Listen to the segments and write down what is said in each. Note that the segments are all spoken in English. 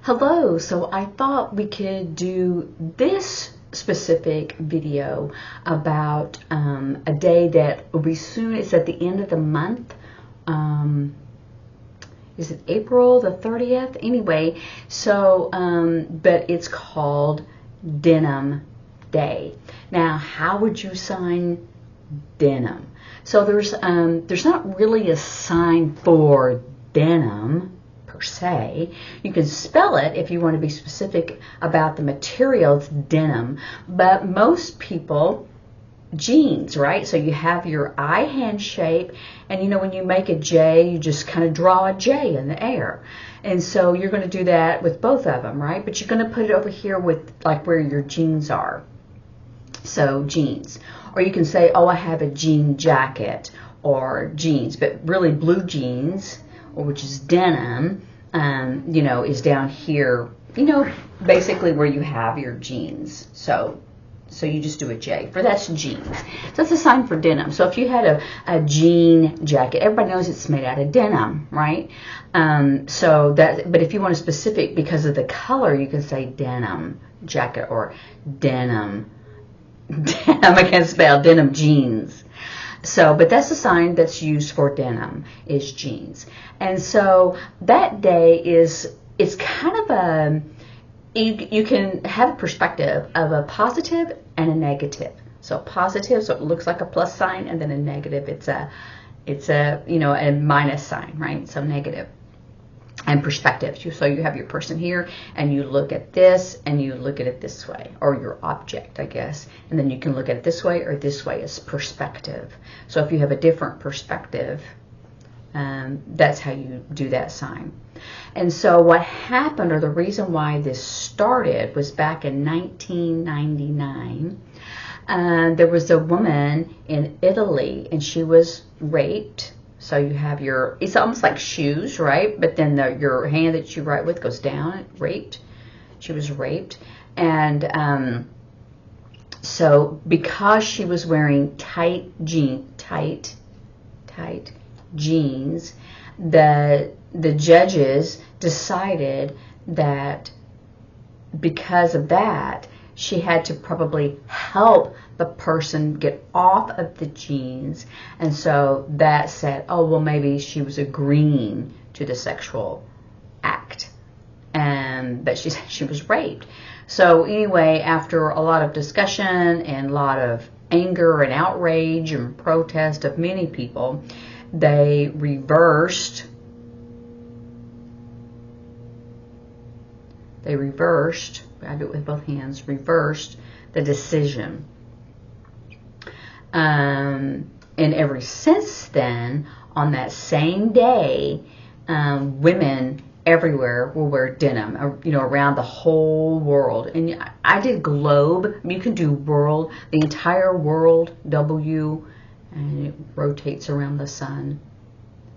Hello, so I thought we could do this specific video about a day that will be soon. It's at the end of the month. Is it April the 30th? Anyway, so, but it's called Denim Day. Now, how would you sign denim? So there's not really a sign for denim per se. You can spell it if you want to be specific about the material. It's denim, but most people jeans, right? So you have your I hand shape, and you know when you make a J, you just kind of draw a J in the air. And so you're going to do that with both of them, right? But you're going to put it over here with like where your jeans are. So jeans. Or you can say, oh, I have a jean jacket or jeans, but really blue jeans, or which is denim, you know, is down here, you know, basically where you have your jeans. So you just do a J for that's jeans. So that's a sign for denim. So if you had a jean jacket, everybody knows it's made out of denim, right? So that, but if you want a specific because of the color, you can say denim jacket or denim. I can't spell denim jeans. So, but that's a sign that's used for denim is jeans. And so that day it's kind of a, you can have a perspective of a positive and a negative. So positive, so it looks like a plus sign, and then a negative, it's a you know, a minus sign, right? So negative. And perspective. So you have your person here, and you look at this, and you look at it this way, or your object, I guess. And then you can look at it this way or this way as perspective. So if you have a different perspective, that's how you do that sign. And so what happened, or the reason why this started, was back in 1999. There was a woman in Italy, and she was raped. So you have your, it's almost like shoes, right? But then your hand that you write with goes down. Raped. She was raped. And so because she was wearing tight jeans, the judges decided that because of that, she had to probably help the person get off of the jeans. And so that said, oh, well, maybe she was agreeing to the sexual act. But she was raped. So anyway, after a lot of discussion and a lot of anger and outrage and protest of many people, they reversed I do it with both hands, reversed the decision. And ever since then, on that same day, women everywhere will wear denim, you know, around the whole world. And I did globe. You can do world, the entire world, W, and it rotates around the sun.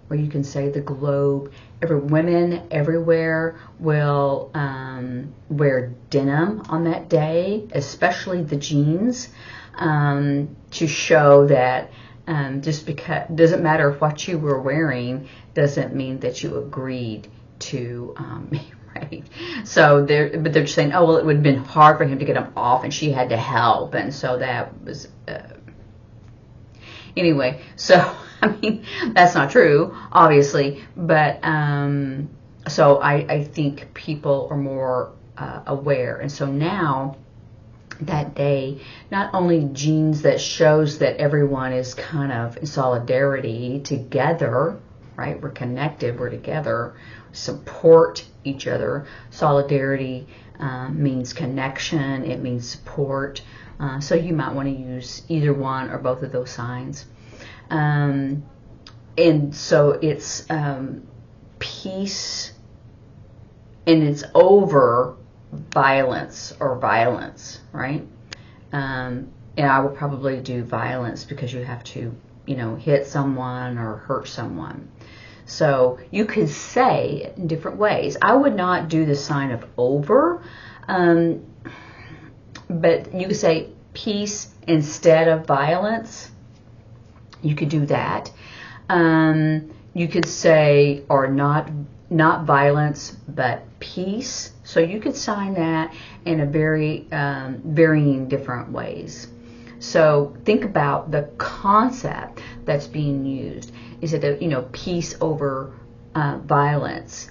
Or you can say the globe. Women everywhere will wear denim on that day, especially the jeans, to show that just because, doesn't matter what you were wearing, doesn't mean that you agreed to right. So but they're just saying, oh, well, it would have been hard for him to get them off, and she had to help, and so that was anyway. So I mean, that's not true, obviously, but so I think people are more aware, and so now that day, not only jeans that shows that everyone is kind of in solidarity together, right? We're connected, we're together, support each other. Solidarity means connection, it means support. So you might want to use either one or both of those signs. And so it's peace, and it's over violence or violence, right? And I would probably do violence because you have to, you know, hit someone or hurt someone. So you could say it in different ways. I would not do the sign of over, but you could say peace instead of violence. You could do that. you could say, or not violence, but peace. So you could sign that in a very varying different ways. So think about the concept that's being used. Is it peace over violence?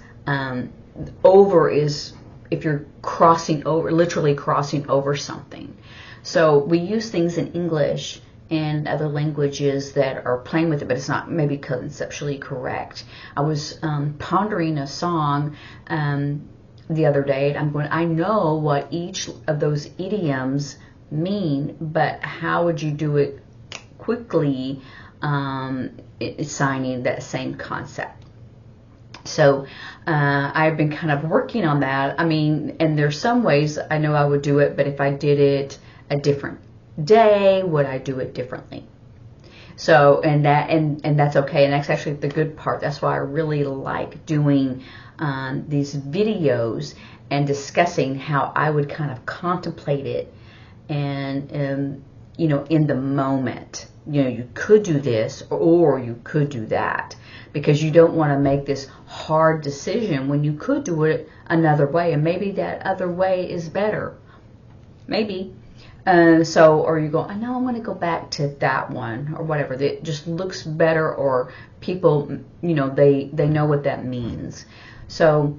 Over is if you're crossing over, literally crossing over something. So we use things in English and other languages that are playing with it, but it's not maybe conceptually correct. I was pondering a song the other day, and I know what each of those idioms mean, but how would you do it quickly, signing that same concept? So I've been kind of working on that. I mean, and there's some ways I know I would do it, but if I did it a different day, would I do it differently? So, and that's okay. And that's actually the good part. That's why I really like doing these videos and discussing how I would kind of contemplate it, and in the moment. You could do this or you could do that, because you don't want to make this hard decision when you could do it another way, and maybe that other way is better. Maybe. Or you go, no, I'm going to go back to that one, or whatever. That just looks better, or people, they know what that means. So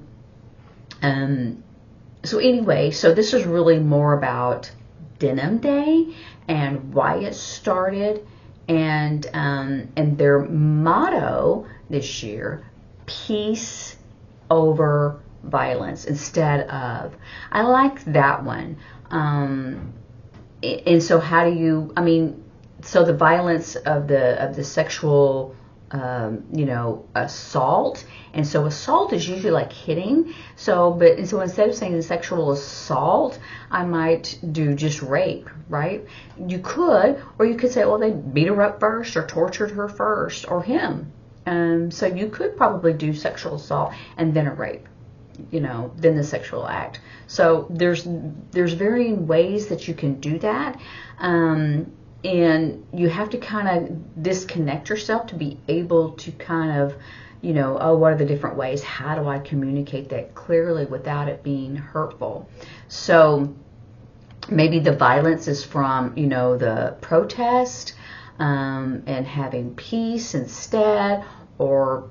anyway, so this is really more about Denim Day and why it started, and their motto this year, peace over violence instead of. I like that one. And so how do you, so the violence of the sexual, assault. And so assault is usually like hitting. So instead of saying sexual assault, I might do just rape, right? You could, or you could say, well, they beat her up first, or tortured her first, or him. So you could probably do sexual assault and then a rape, then the sexual act. So there's varying ways that you can do that. And you have to kind of disconnect yourself to be able to kind of, what are the different ways? How do I communicate that clearly without it being hurtful? So maybe the violence is from, the protest, and having peace instead, or,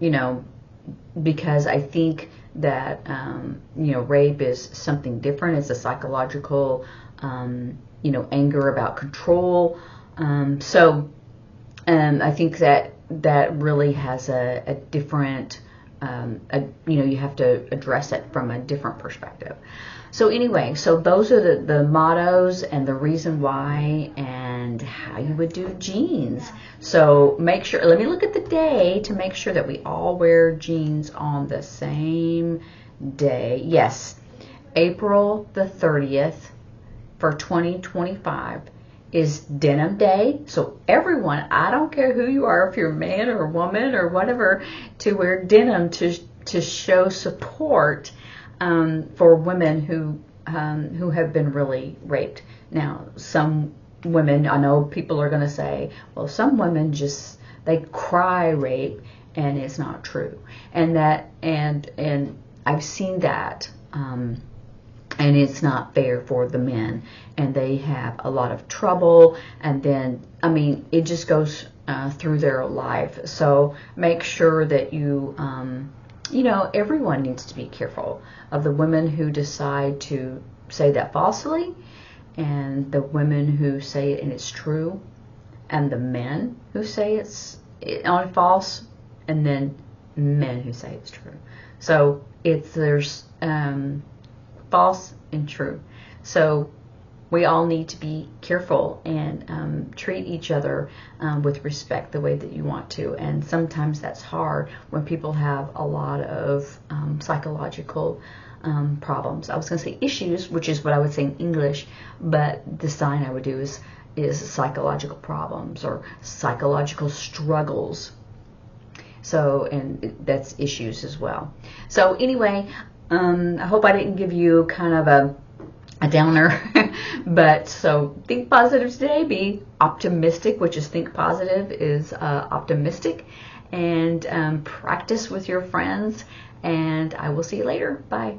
because I think that, rape is something different. It's a psychological, anger about control. I think that really has a different, you have to address it from a different perspective. So anyway, so those are the mottos and the reason why and how you would do jeans. So make sure, let me look at the day to make sure that we all wear jeans on the same day. Yes, April the 30th for 2025 is Denim Day. So everyone, I don't care who you are, if you're a man or a woman or whatever, to wear denim to show support for women who have been really raped. Now, some women, I know people are going to say, well, some women just, they cry rape, and it's not true. And I've seen that, and it's not fair for the men, and they have a lot of trouble, and then, it just goes through their life. So make sure that you, everyone needs to be careful of the women who decide to say that falsely, and the women who say it and it's true, and the men who say it's false, and then men who say it's true. So there's false and true. So we all need to be careful and treat each other with respect the way that you want to. And sometimes that's hard when people have a lot of psychological problems. I was going to say issues, which is what I would say in English, but the sign I would do is psychological problems or psychological struggles. So, and that's issues as well. So anyway, I hope I didn't give you kind of a downer, but so think positive today, be optimistic, which is think positive is optimistic, and practice with your friends. And I will see you later. Bye.